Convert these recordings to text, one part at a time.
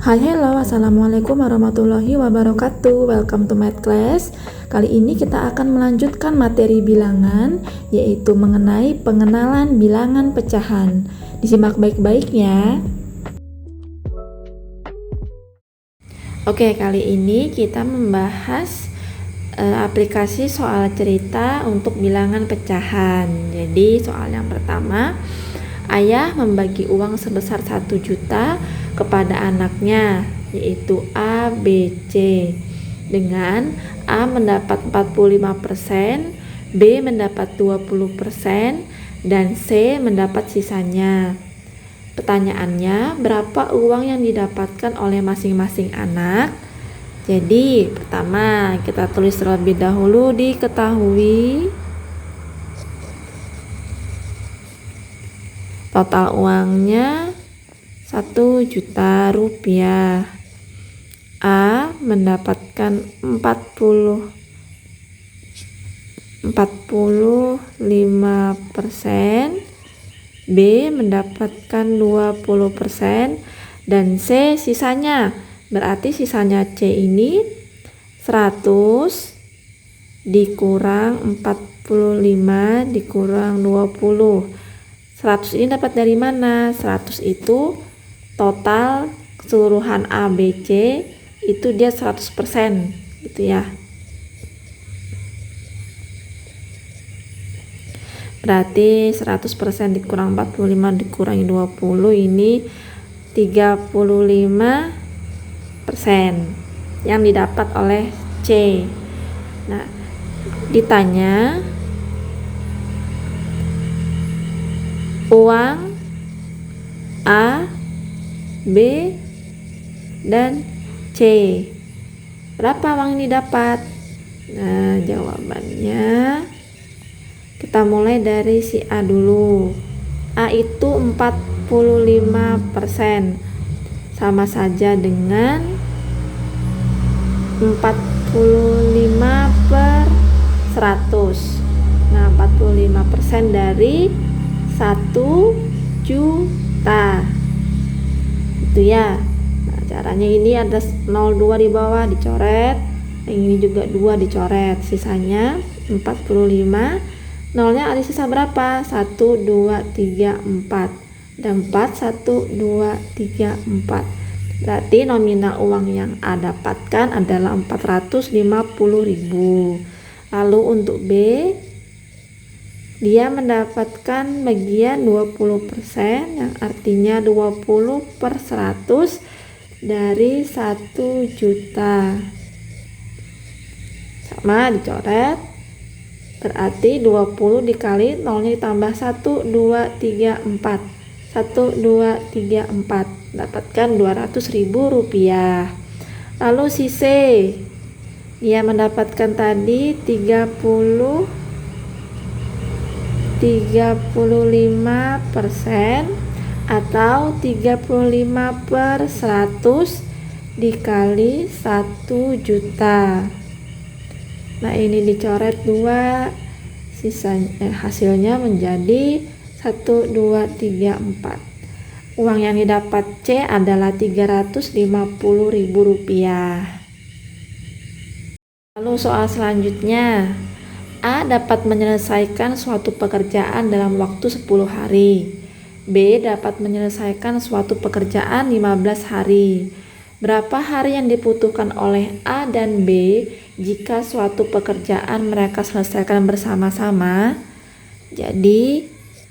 Hai hello, assalamualaikum warahmatullahi wabarakatuh. Welcome to Math Class. Kali ini kita akan melanjutkan materi bilangan, yaitu mengenai pengenalan bilangan pecahan. Disimak baik-baik ya. Oke, kali ini kita membahas aplikasi soal cerita untuk bilangan pecahan. Jadi soal yang pertama, ayah membagi uang sebesar 1 juta kepada anaknya, yaitu A, B, C, dengan A mendapat 45%, B mendapat 20%, dan C mendapat sisanya. Pertanyaannya, berapa uang yang didapatkan oleh masing-masing anak? Jadi, pertama kita tulis terlebih dahulu diketahui total uangnya 1 juta rupiah. A mendapatkan 45%, B mendapatkan 20%, dan C sisanya. Berarti sisanya C ini 100 dikurang 45 dikurang 20. 100 ini dapat dari mana? 100 itu total keseluruhan A, B, C itu dia 100% gitu ya. Berarti 100% dikurang 45 dikurangi 20 ini 35% yang didapat oleh C. Nah, ditanya uang A, B, dan C, berapa uang yang didapat? Nah, jawabannya kita mulai dari si A dulu. A itu 45%, sama saja dengan 45/100. Nah, 45% dari 1 juta itu ya. Nah, caranya ini ada 02 di bawah dicoret, yang ini juga 2 dicoret, sisanya 45. Nolnya ada sisa berapa? 1, 2, 3, 4. Dan 4, 1, 2, 3, 4. Berarti nominal uang yang A dapatkan adalah 450.000. Lalu untuk B, dia mendapatkan bagian 20%, yang artinya 20/100 dari 1 juta. Sama dicoret. Berarti 20 dikali nolnya ditambah 1, 2, 3, 4. 1, 2, 3, 4. Dapatkan 200.000 rupiah. Lalu si C, dia mendapatkan tadi 35% atau 35/100 dikali 1 juta. Nah, ini dicoret 2, sisanya hasilnya menjadi 1, 2, 3, 4. Uang yang didapat C adalah 350.000 rupiah. Lalu soal selanjutnya, A dapat menyelesaikan suatu pekerjaan dalam waktu 10 hari. B dapat menyelesaikan suatu pekerjaan 15 hari. Berapa hari yang dibutuhkan oleh A dan B jika suatu pekerjaan mereka selesaikan bersama-sama? Jadi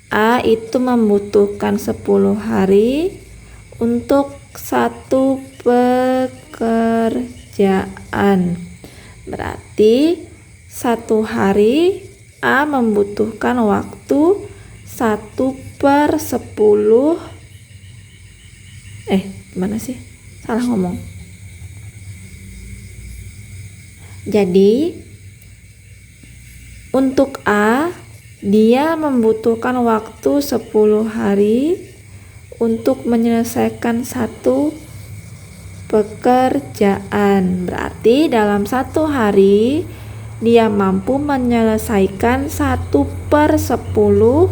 A itu membutuhkan 10 hari untuk satu pekerjaan. Berarti 1 hari A membutuhkan waktu 1/10. Gimana sih? Salah ngomong. Jadi untuk A, dia membutuhkan waktu 10 hari untuk menyelesaikan satu pekerjaan. Berarti dalam 1 hari dia mampu menyelesaikan 1/10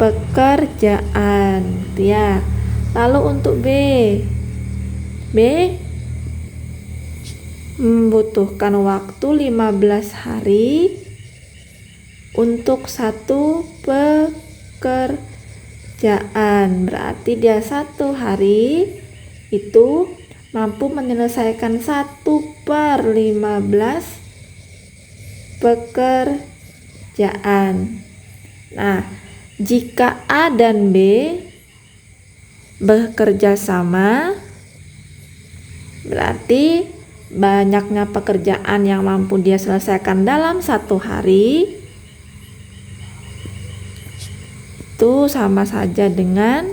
pekerjaan, gitu ya. Lalu untuk B, B membutuhkan waktu 15 hari untuk satu pekerjaan. Berarti dia 1 hari itu mampu menyelesaikan 1/15 pekerjaan. Nah, jika A dan B bekerja sama, berarti banyaknya pekerjaan yang mampu dia selesaikan dalam 1 hari itu sama saja dengan,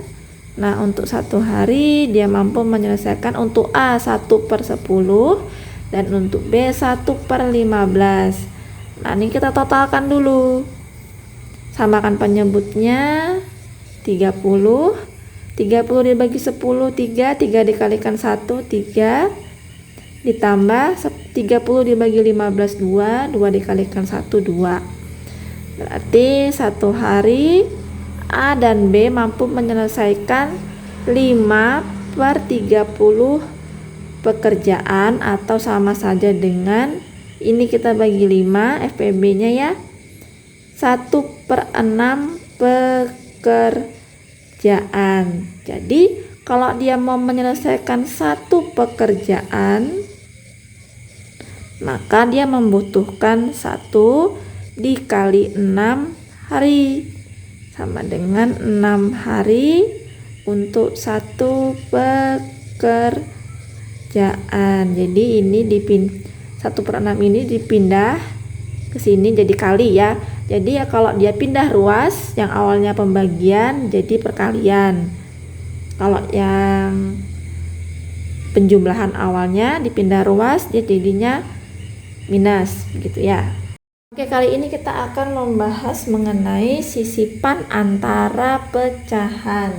nah untuk 1 hari dia mampu menyelesaikan untuk A 1/10 dan untuk B 1/15. Nah ini kita totalkan dulu, samakan penyebutnya 30 dibagi 10 3 dikalikan 1 3 ditambah 30 dibagi 15 2 dikalikan 1 2. Berarti 1 hari A dan B mampu menyelesaikan 5/30 pekerjaan atau sama saja dengan, ini kita bagi 5 FPB nya ya, 1/6 pekerjaan. Jadi kalau dia mau menyelesaikan 1 pekerjaan, maka dia membutuhkan 1 dikali 6 hari sama dengan 6 hari untuk 1 pekerjaan. Jadi ini 1/6 ini dipindah ke sini jadi kali ya. Jadi ya kalau dia pindah ruas, yang awalnya pembagian jadi perkalian. Kalau yang penjumlahan awalnya dipindah ruas, dia jadinya minus gitu ya. Oke, kali ini kita akan membahas mengenai sisipan antara pecahan.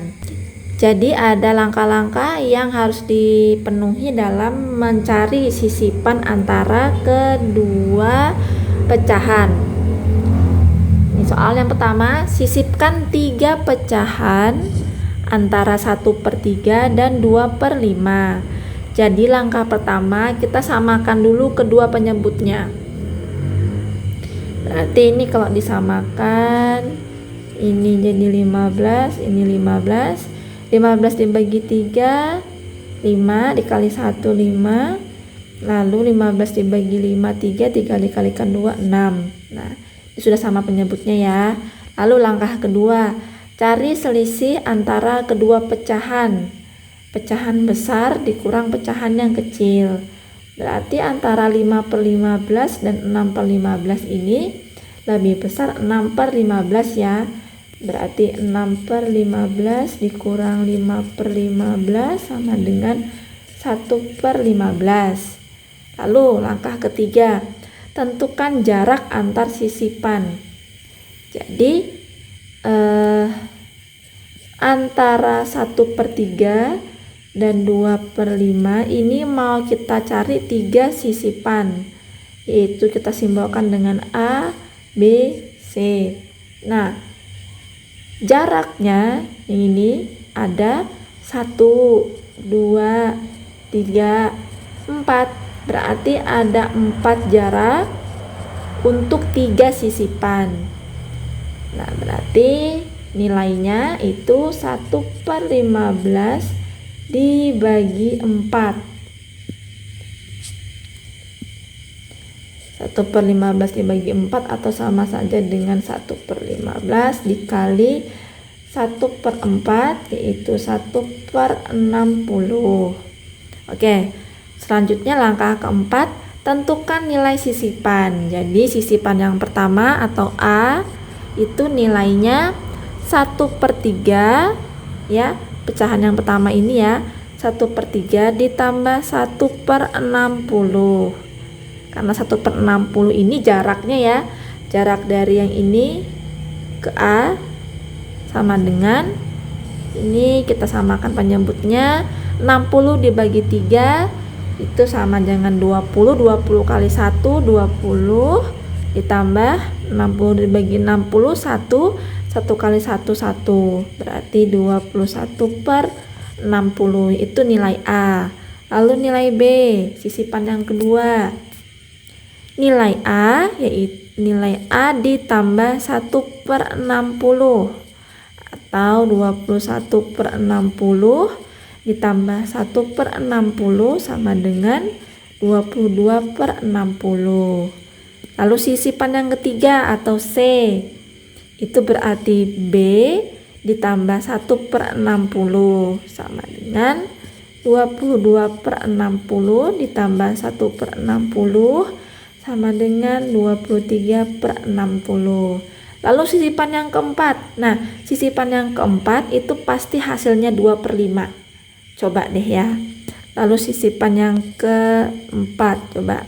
Jadi ada langkah-langkah yang harus dipenuhi dalam mencari sisipan antara kedua pecahan. Ini soal yang pertama, sisipkan 3 pecahan antara 1/3 dan 2/5. Jadi langkah pertama kita samakan dulu kedua penyebutnya. Berarti ini kalau disamakan, ini jadi 15, ini 15 dibagi 3 5 dikali 1 5, lalu 15 dibagi 5 3 dikalikan 2 6. Nah ini sudah sama penyebutnya ya. Lalu langkah kedua, cari selisih antara kedua pecahan. Pecahan besar dikurang pecahan yang kecil. Berarti antara 5/15 dan 6/15 ini lebih besar 6/15 ya. Berarti 6/15 dikurang 5/15 sama dengan 1/15. Lalu langkah ketiga, tentukan jarak antar sisipan. Jadi antara 1/3 dan 2/5 ini mau kita cari 3 sisipan, yaitu kita simbolkan dengan A, B, C. Nah jaraknya ini ada 1 2 3 4, berarti ada 4 jarak untuk 3 sisipan. Nah berarti nilainya itu 1/15 dibagi 4. 1/15 dibagi 4 atau sama saja dengan 1/15 dikali 1/4, yaitu 1/60. Oke, selanjutnya langkah keempat, tentukan nilai sisipan. Jadi sisipan yang pertama atau A itu nilainya 1/3 ya. Pecahan yang pertama ini ya, 1/3 ditambah 1/60. Karena 1/60 ini jaraknya ya, jarak dari yang ini ke A sama dengan ini, kita samakan penyebutnya, 60 dibagi 3 itu sama dengan 20 kali 1 20 ditambah 60 dibagi 60 1 kali 1 1, berarti 21/60 itu nilai A. Lalu nilai B, sisipan yang kedua. Nilai A yaitu nilai A ditambah 1/60 atau 21/60 ditambah 1/60 sama dengan 22/60. Lalu sisipan yang ketiga atau C, itu berarti B ditambah 1/60 sama dengan 22/60 ditambah 1/60 sama dengan 23/60. Lalu sisipan yang keempat. Nah, sisipan yang keempat itu pasti hasilnya 2/5. Coba deh ya. Lalu sisipan yang keempat, coba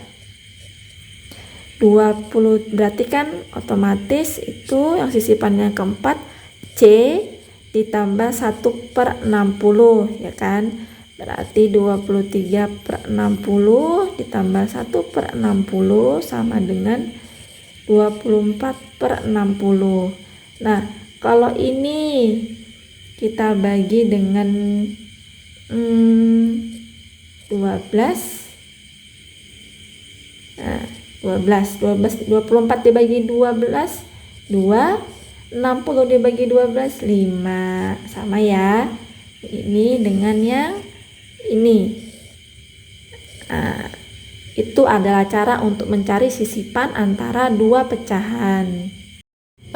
20, berarti kan otomatis itu yang sisipan yang keempat C ditambah 1/60 ya kan. Berarti 23/60 ditambah 1/60 sama dengan 24/60. Nah, kalau ini kita bagi dengan 12. Nah, 24 dibagi 12 2, 60 dibagi 12 5. Sama ya. Ini dengan yang ini. Nah, itu adalah cara untuk mencari sisipan antara dua pecahan.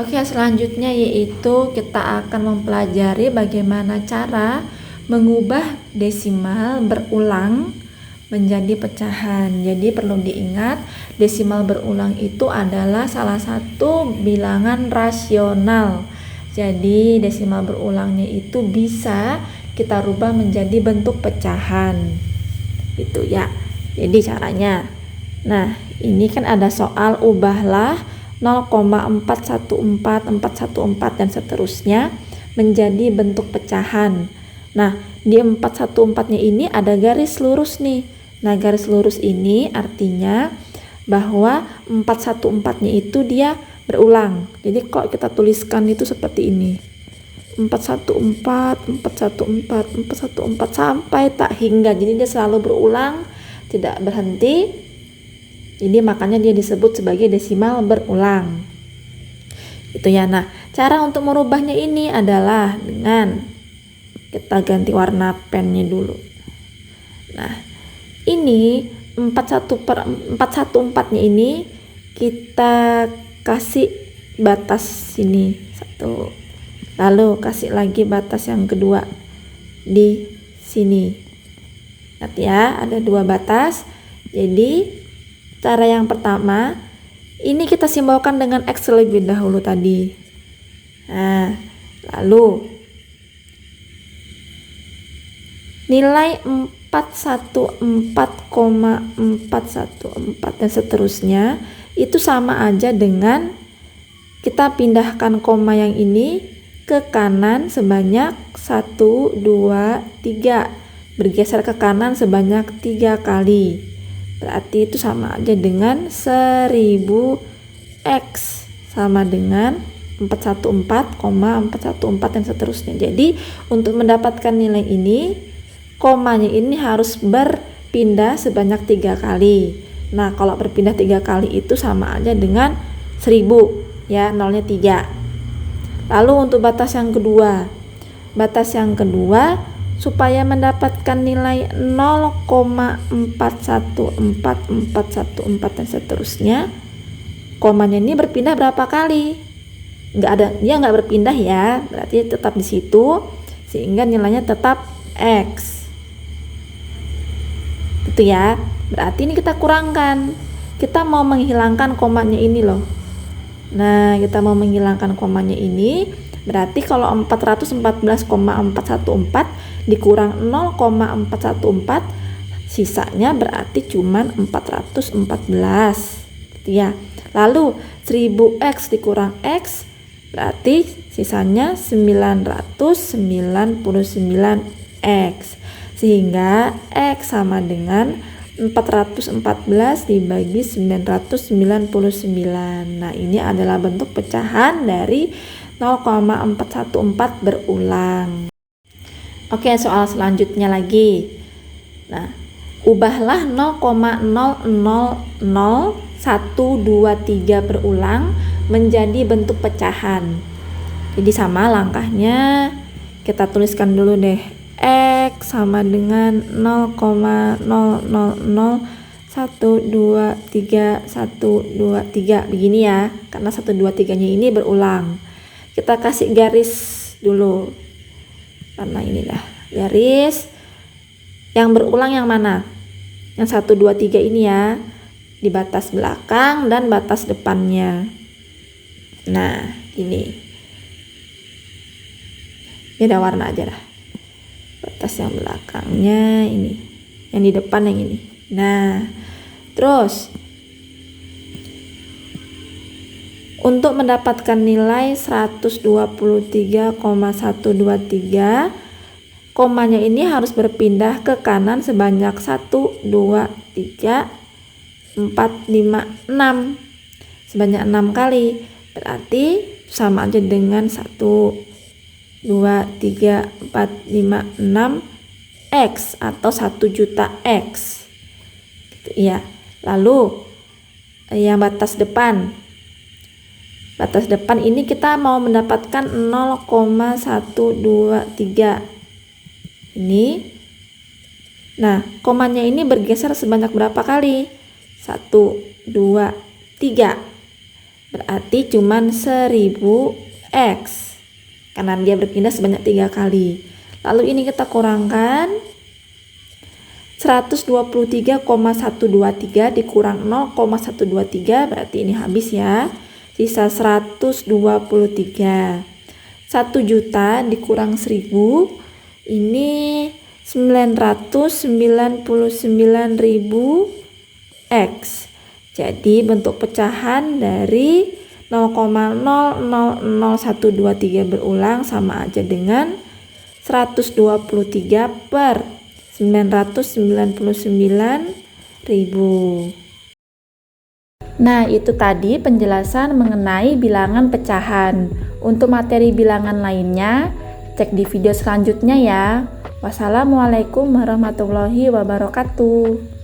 Oke, selanjutnya yaitu kita akan mempelajari bagaimana cara mengubah desimal berulang menjadi pecahan. Jadi perlu diingat, desimal berulang itu adalah salah satu bilangan rasional. Jadi desimal berulangnya itu bisa kita rubah menjadi bentuk pecahan. Gitu ya. Jadi caranya. Nah, ini kan ada soal ubahlah 0,414 dan seterusnya menjadi bentuk pecahan. Nah, di 414-nya ini ada garis lurus nih. Nah, garis lurus ini artinya bahwa 414-nya itu dia berulang. Jadi kalau kita tuliskan itu seperti ini. 414, 414, 414 sampai tak hingga. Jadi dia selalu berulang, tidak berhenti. Jadi makanya dia disebut sebagai desimal berulang. Itu ya. Nah, cara untuk merubahnya ini adalah dengan kita ganti warna pennya dulu. Nah, ini 414-nya ini kita kasih batas sini 1. Lalu kasih lagi batas yang kedua di sini. Lihat ya, ada 2 batas. Jadi cara yang pertama ini kita simbolkan dengan X terlebih dahulu tadi. Nah, lalu nilai 414,414 dan seterusnya itu sama aja dengan kita pindahkan koma yang ini ke kanan sebanyak 1, 2, 3. Bergeser ke kanan sebanyak 3 kali. Berarti itu sama aja dengan 1000x sama dengan 414,414 dan seterusnya. Jadi untuk mendapatkan nilai ini, komanya ini harus berpindah sebanyak 3 kali. Nah, kalau berpindah 3 kali itu sama aja dengan 1000 ya, nolnya 3. Lalu untuk batas yang kedua. Batas yang kedua supaya mendapatkan nilai 0,41414 dan seterusnya, komanya ini berpindah berapa kali? Dia nggak berpindah ya, berarti tetap di situ sehingga nilainya tetap X. Itu ya. Berarti ini kita kurangkan. Kita mau menghilangkan komanya ini loh. Nah, kita mau menghilangkan komanya ini, berarti kalau 414,414 dikurang 0,414, sisanya berarti cuman 414. Gitu ya. Lalu 1000x dikurang x berarti sisanya 999x. Sehingga x sama dengan 414 dibagi 999. Nah, ini adalah bentuk pecahan dari 0,414 berulang. Oke, soal selanjutnya lagi. Nah, ubahlah 0,000123 berulang menjadi bentuk pecahan. Jadi sama langkahnya, kita tuliskan dulu deh, X sama dengan 0,000123 begini ya, karena 123 nya ini berulang. Kita kasih garis dulu, karena ini dah garis yang berulang yang mana, yang 123 ini ya, di batas belakang dan batas depannya. Nah ini beda warna aja lah, batas yang belakangnya ini, yang di depan yang ini. Nah terus untuk mendapatkan nilai 123,123, komanya ini harus berpindah ke kanan sebanyak 1, 2, 3, 4, 5, 6 sebanyak 6 kali. Berarti sama aja dengan 1, 2, 3, 4, 5, 6 X atau 1 juta X gitu ya. Lalu yang batas depan ini kita mau mendapatkan 0,123 ini. Nah komanya ini bergeser sebanyak berapa kali? 1, 2, 3, berarti cuman 1000 X karena dia berpindah sebanyak 3 kali. Lalu ini kita kurangkan, 123,123 dikurang 0,123 berarti ini habis ya, sisa 123. 1 juta dikurang 1000 ini 999.000 X. Jadi bentuk pecahan dari 0,000123 berulang sama aja dengan 123 per 999.000. Nah itu tadi penjelasan mengenai bilangan pecahan. Untuk materi bilangan lainnya cek di video selanjutnya ya. Wassalamualaikum warahmatullahi wabarakatuh.